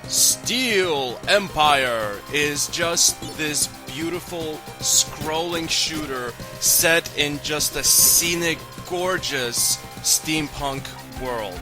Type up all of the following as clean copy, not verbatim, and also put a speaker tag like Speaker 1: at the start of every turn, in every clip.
Speaker 1: Steel Empire is just this beautiful scrolling shooter set in just a scenic, gorgeous steampunk world.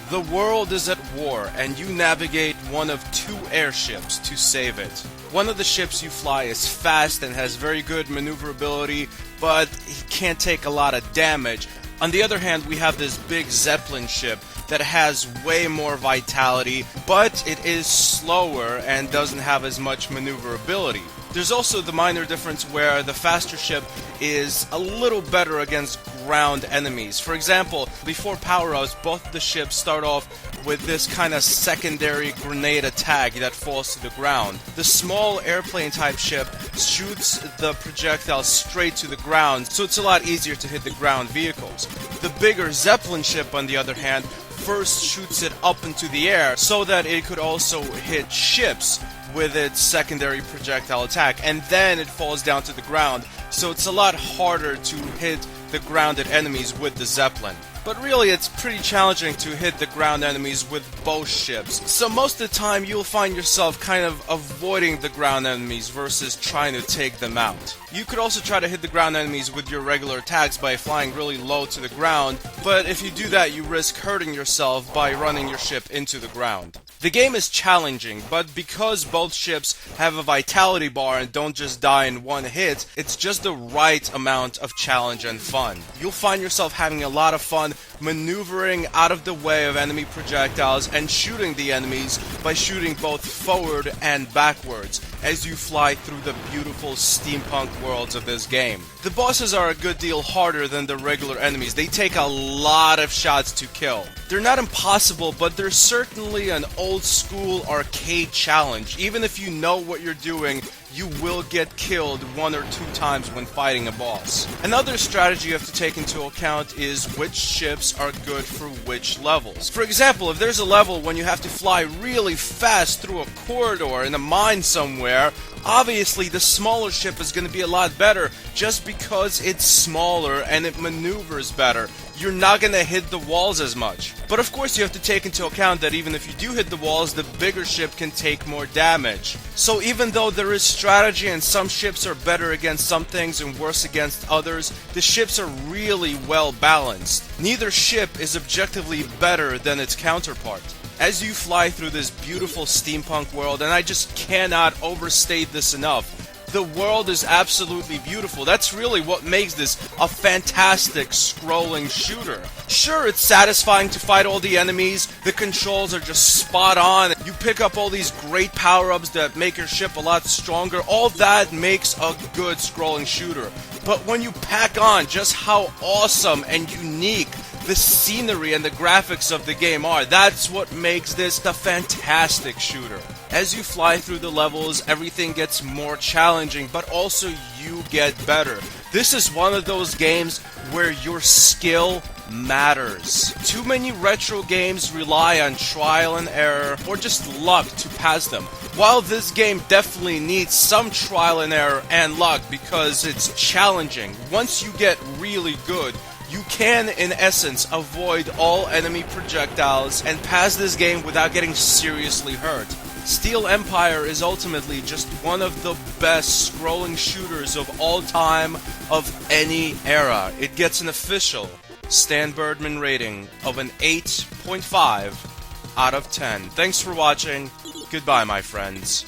Speaker 1: The world is at war, and you navigate one of two airships to save it. One of the ships you fly is fast and has very good maneuverability, but it can't take a lot of damage. On the other hand, we have this big Zeppelin ship that has way more vitality, but it is slower and doesn't have as much maneuverability. There's also the minor difference where the faster ship is a little better against ground enemies. For example, before power-ups, both of the ships start off with this kind of secondary grenade attack that falls to the ground. The small airplane type ship shoots the projectile straight to the ground, so it's a lot easier to hit the ground vehicles. The bigger Zeppelin ship, on the other hand, first shoots it up into the air so that it could also hit ships with its secondary projectile attack, and then it falls down to the ground, so it's a lot harder to hit the grounded enemies with the Zeppelin. But really, it's pretty challenging to hit the ground enemies with both ships. So most of the time, you'll find yourself kind of avoiding the ground enemies versus trying to take them out. You could also try to hit the ground enemies with your regular attacks by flying really low to the ground, but if you do that, you risk hurting yourself by running your ship into the ground. The game is challenging, but because both ships have a vitality bar and don't just die in one hit, it's just the right amount of challenge and fun. You'll find yourself having a lot of fun maneuvering out of the way of enemy projectiles and shooting the enemies by shooting both forward and backwards as you fly through the beautiful steampunk worlds of this game. The bosses are a good deal harder than the regular enemies. They take a lot of shots to kill. They're not impossible, but they're certainly an old school arcade challenge. Even if you know what you're doing, you will get killed one or two times when fighting a boss. Another strategy you have to take into account is which ships are good for which levels. For example, if there's a level when you have to fly really fast through a corridor in a mine somewhere, obviously the smaller ship is going to be a lot better just because it's smaller and it maneuvers better. You're not going to hit the walls as much. But of course you have to take into account that even if you do hit the walls, the bigger ship can take more damage. So even though there is strategy and some ships are better against some things and worse against others, the ships are really well balanced. Neither ship is objectively better than its counterpart. As you fly through this beautiful steampunk world, and I just cannot overstate this enough, the world is absolutely beautiful. That's really what makes this a fantastic scrolling shooter. Sure, it's satisfying to fight all the enemies, the controls are just spot on, you pick up all these great power-ups that make your ship a lot stronger, all that makes a good scrolling shooter. But when you pack on just how awesome and unique the scenery and the graphics of the game are, that's what makes this a fantastic shooter. As you fly through the levels, everything gets more challenging, but also you get better. This is one of those games where your skill matters. Too many retro games rely on trial and error or just luck to pass them. While this game definitely needs some trial and error and luck because it's challenging, once you get really good, you can, in essence, avoid all enemy projectiles and pass this game without getting seriously hurt. Steel Empire is ultimately just one of the best scrolling shooters of all time, of any era. It gets an official stanburdman rating of an 8.5 out of 10. Thanks for watching. Goodbye, my friends.